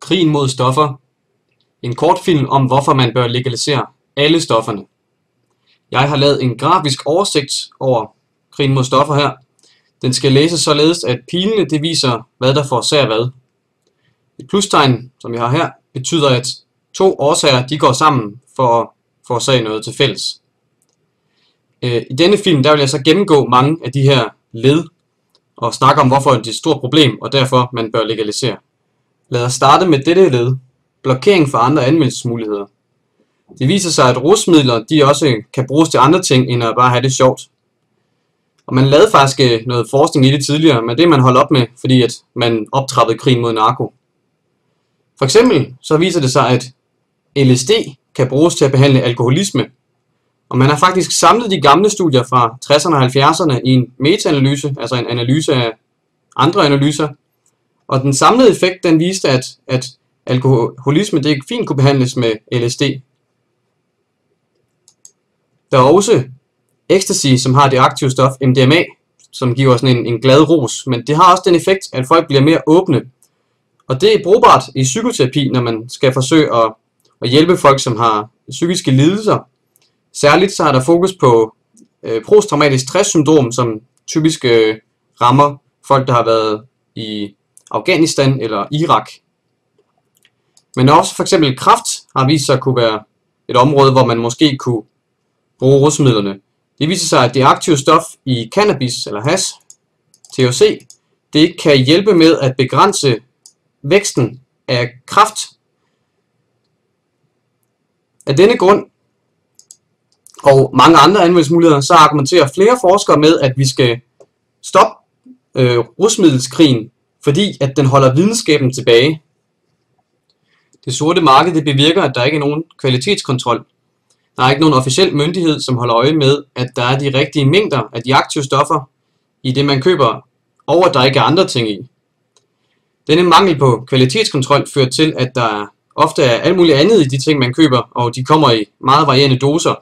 Krigen mod stoffer. En kortfilm om hvorfor man bør legalisere alle stofferne. Jeg har lavet en grafisk oversigt over krigen mod stoffer her. Den skal læses således, at pilene det viser, hvad der forårsager hvad. Et plustegn, som vi har her, betyder, at to årsager de går sammen for at forårsage noget til fælles. I denne film der vil jeg så gennemgå mange af de her led og snakke om, hvorfor det er et stort problem, og derfor man bør legalisere. Lad os starte med dette led. Blokering for andre anvendelsesmuligheder. Det viser sig, at rusmidler de også kan bruges til andre ting, end at bare have det sjovt. Og man lavede faktisk noget forskning i det tidligere, men det man holdt op med, fordi at man optrappede krigen mod narko. For eksempel så viser det sig, at LSD kan bruges til at behandle alkoholisme. Og man har faktisk samlet de gamle studier fra 60'erne og 70'erne i en meta-analyse, altså en analyse af andre analyser. Og den samlede effekt den viste, at alkoholisme det fint kunne behandles med LSD. Der er også ecstasy, som har det aktive stof MDMA, som giver sådan en glad rus, men det har også den effekt, at folk bliver mere åbne. Og det er brugbart i psykoterapi, når man skal forsøge at hjælpe folk, som har psykiske lidelser. Særligt så har der fokus på posttraumatisk stresssyndrom, som typisk rammer folk, der har været i Afghanistan eller Irak. Men også for eksempel kræft har vist sig at kunne være et område, hvor man måske kunne bruge rusmidlerne. Det viser sig, at det aktive stof i cannabis eller hash, THC, det kan hjælpe med at begrænse væksten af kræft. Af denne grund og mange andre anvendelsesmuligheder, så argumenterer flere forskere med, at vi skal stoppe rusmiddelskrigen, fordi at den holder videnskaben tilbage. Det sorte marked det bevirker, at der ikke er nogen kvalitetskontrol. Der er ikke nogen officiel myndighed, som holder øje med, at der er de rigtige mængder af de aktive stoffer i det, man køber, og at der ikke er andre ting i. Denne mangel på kvalitetskontrol fører til, at der ofte er alt muligt andet i de ting, man køber, og de kommer i meget varierende doser.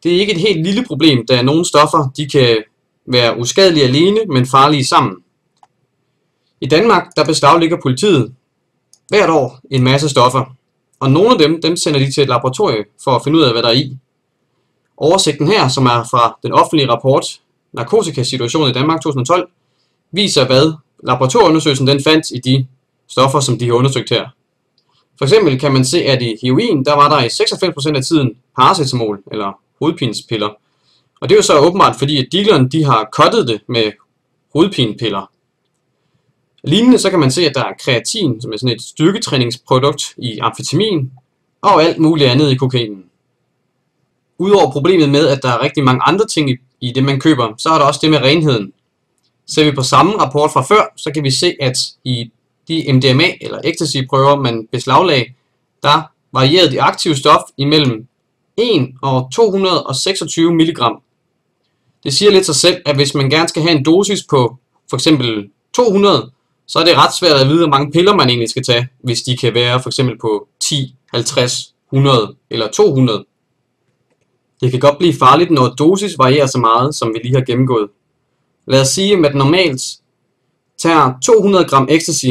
Det er ikke et helt lille problem, da nogle stoffer de kan være uskadelige alene, men farlige sammen. I Danmark der beslaglægger politiet hvert år en masse stoffer, og nogle af dem sender de til et laboratorium for at finde ud af, hvad der er i. Oversigten her, som er fra den offentlige rapport Narkotikasituationen i Danmark 2012, viser, hvad laboratorieundersøgelsen den fandt i de stoffer, som de har undersøgt her. For eksempel kan man se, at i heroin, der var der i 96% af tiden paracetamol, eller hovedpinepiller. Og det er jo så åbenbart, fordi at dealerne de har cuttet det med hovedpinepiller. Lignende så kan man se, at der er kreatin, som er sådan et styrketræningsprodukt i amfetamin, og alt muligt andet i kokainen. Udover problemet med, at der er rigtig mange andre ting i det, man køber, så er der også det med renheden. Ser vi på samme rapport fra før, så kan vi se, at i de MDMA eller ecstasy-prøver, man beslaglagde, der varierede det aktive stof imellem 1 og 226 mg. Det siger lidt sig selv, at hvis man gerne skal have en dosis på for eksempel 200, så er det ret svært at vide, hvor mange piller man egentlig skal tage, hvis de kan være for eksempel på 10, 50, 100 eller 200. Det kan godt blive farligt, når dosis varierer så meget, som vi lige har gennemgået. Lad os sige, at man normalt tager 200 gram ecstasy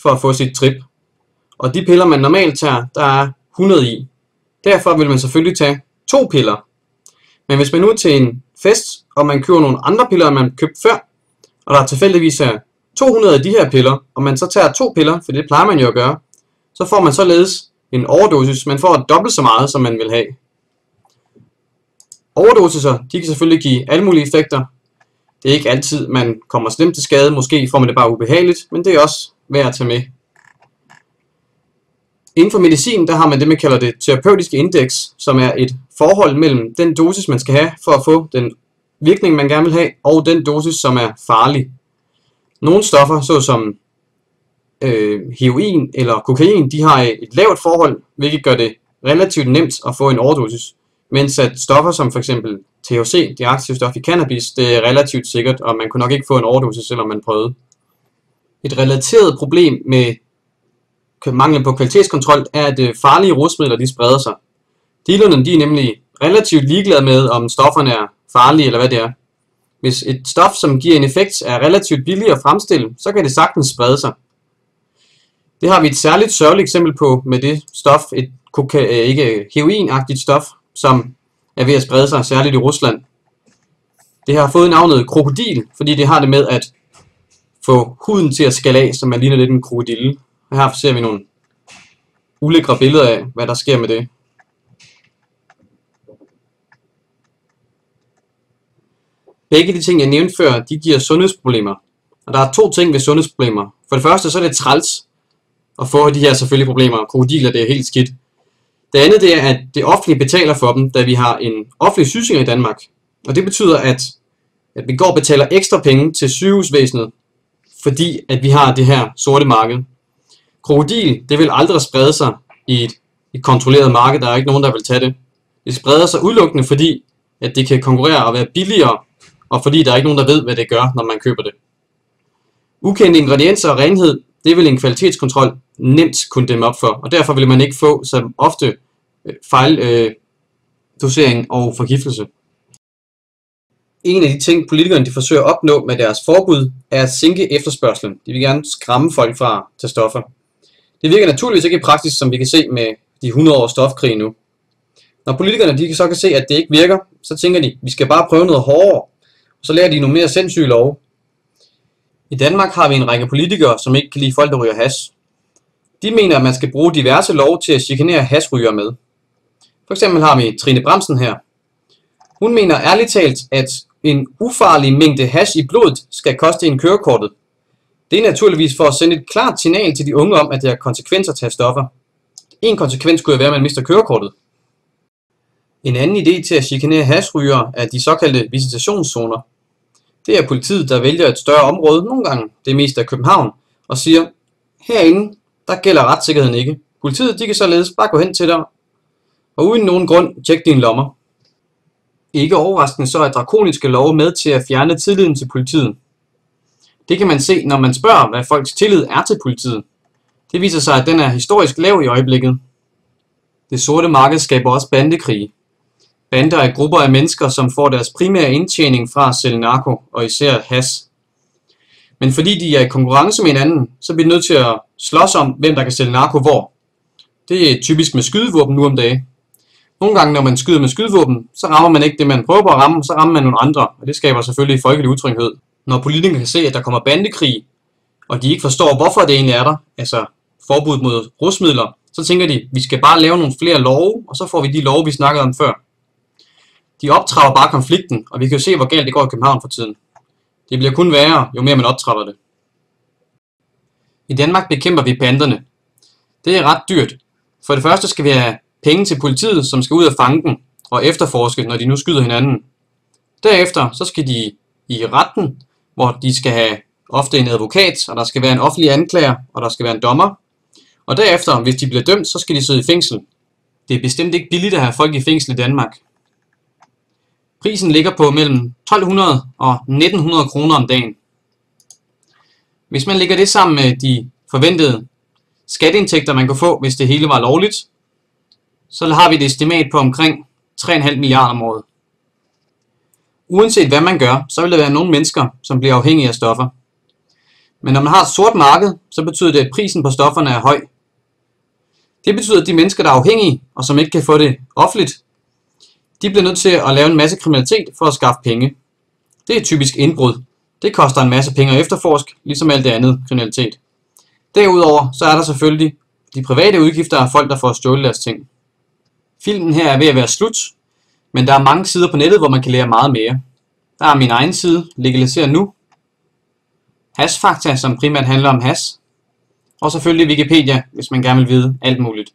for at få sit trip. Og de piller, man normalt tager, der er 100 i. Derfor vil man selvfølgelig tage 2 piller. Men hvis man nu er til en fest, og man køber nogle andre piller, end man købte før, og der tilfældigvis er 200 af de her piller, og man så tager 2 piller, for det plejer man jo at gøre, så får man således en overdosis. Man får dobbelt så meget, som man vil have. Overdosiser, de kan selvfølgelig give alle mulige effekter. Det er ikke altid, man kommer slemt til skade. Måske får man det bare ubehageligt, men det er også værd at tage med. Inden for medicin, der har man det, man kalder det terapeutiske indeks, som er et forhold mellem den dosis, man skal have for at få den virkning, man gerne vil have, og den dosis, som er farlig. Nogle stoffer, såsom heroin eller kokain, de har et lavt forhold, hvilket gør det relativt nemt at få en overdosis. Mens at stoffer som f.eks. THC, det aktive stof i cannabis, det er relativt sikkert, og man kunne nok ikke få en overdosis, selvom man prøvede. Et relateret problem med mangel på kvalitetskontrol er, at farlige rusmidler de spreder sig. Dealerne de er nemlig relativt ligeglade med, om stofferne er farlige eller hvad det er. Hvis et stof, som giver en effekt, er relativt billigt at fremstille, så kan det sagtens sprede sig. Det har vi et særligt sørgeligt eksempel på med det stof, et ikke heroinagtigt stof, som er ved at sprede sig særligt i Rusland. Det har fået navnet krokodil, fordi det har det med at få huden til at skalle af, så man ligner lidt en krokodille. Og her ser vi nogle ulækre billeder af, hvad der sker med det. Begge de ting, jeg nævnte før, de giver sundhedsproblemer. Og der er to ting ved sundhedsproblemer. For det første, så er det træls at få de her selvfølgelig problemer. Krokodiler, det er helt skidt. Det andet, det er, at det offentlige betaler for dem, da vi har en offentlig sygesikring i Danmark. Og det betyder, at vi går og betaler ekstra penge til sygehusvæsenet, fordi at vi har det her sorte marked. Krokodil, det vil aldrig sprede sig i et kontrolleret marked. Der er ikke nogen, der vil tage det. Det spreder sig udelukkende, fordi at det kan konkurrere og være billigere, og fordi der er ikke nogen, der ved, hvad det gør, når man køber det. Ukendte ingredienser og renhed, det vil en kvalitetskontrol nemt kunne dæmme op for, og derfor vil man ikke få så ofte fejldosering og forgiftelse. En af de ting, politikerne de forsøger at opnå med deres forbud, er at sænke efterspørgslen. De vil gerne skræmme folk fra at tage stoffer. Det virker naturligvis ikke i praksis, som vi kan se med de 100 års stofkrig nu. Når politikerne de så kan se, at det ikke virker, så tænker de, at vi skal bare prøve noget hårdere, og så lærer de nogle mere sindssyge love. I Danmark har vi en række politikere, som ikke kan lide folk, der ryger hash. De mener, at man skal bruge diverse love til at chikanere hashrygere med. For eksempel har vi Trine Bramsen her. Hun mener ærligt talt, at en ufarlig mængde hash i blodet skal koste en kørekortet. Det er naturligvis for at sende et klart signal til de unge om, at det har konsekvenser at tage stoffer. En konsekvens kunne være, at man mister kørekortet. En anden idé til at chikanere hashrygere er de såkaldte visitationszoner. Det er politiet, der vælger et større område, nogle gange det meste af København, og siger, herinde, der gælder retssikkerheden ikke. Politiet de kan således bare gå hen til dig, og uden nogen grund tjekke dine lommer. Ikke overraskende så er drakoniske love med til at fjerne tilliden til politiet. Det kan man se, når man spørger, hvad folks tillid er til politiet. Det viser sig, at den er historisk lav i øjeblikket. Det sorte marked skaber også bandekrige. Bander er grupper af mennesker, som får deres primære indtjening fra at sælge narko, og især hash. Men fordi de er i konkurrence med hinanden, så bliver de nødt til at slås om, hvem der kan sælge narko hvor. Det er typisk med skydevåben nu om dagen. Nogle gange, når man skyder med skydevåben, så rammer man ikke det, man prøver på at ramme, så rammer man nogle andre, og det skaber selvfølgelig folkelig utryghed. Når politikere kan se, at der kommer bandekrig, og de ikke forstår, hvorfor det egentlig er der, altså forbud mod rusmidler, så tænker de, vi skal bare lave nogle flere love, og så får vi de love, vi snakkede om før. De optrapper bare konflikten, og vi kan jo se, hvor galt det går i København for tiden. Det bliver kun værre, jo mere man optrapper det. I Danmark bekæmper vi banderne. Det er ret dyrt. For det første skal vi have penge til politiet, som skal ud og fange dem og efterforske, når de nu skyder hinanden. Derefter så skal de i retten, hvor de skal have ofte en advokat, og der skal være en offentlig anklager, og der skal være en dommer. Og derefter, hvis de bliver dømt, så skal de sidde i fængsel. Det er bestemt ikke billigt at have folk i fængsel i Danmark. Prisen ligger på mellem 1200 og 1900 kroner om dagen. Hvis man lægger det sammen med de forventede skatteindtægter, man kan få, hvis det hele var lovligt, så har vi et estimat på omkring 3,5 milliarder om året. Uanset hvad man gør, så vil der være nogle mennesker, som bliver afhængige af stoffer. Men når man har et sort marked, så betyder det, at prisen på stofferne er høj. Det betyder, at de mennesker, der er afhængige, og som ikke kan få det offentligt, de bliver nødt til at lave en masse kriminalitet for at skaffe penge. Det er typisk indbrud. Det koster en masse penge at efterforske, ligesom alt det andet kriminalitet. Derudover så er der selvfølgelig de private udgifter af folk, der får stjålet deres ting. Filmen her er ved at være slut, men der er mange sider på nettet, hvor man kan lære meget mere. Der er min egen side, Legaliser Nu. Hashfakta, som primært handler om hash. Og selvfølgelig Wikipedia, hvis man gerne vil vide alt muligt.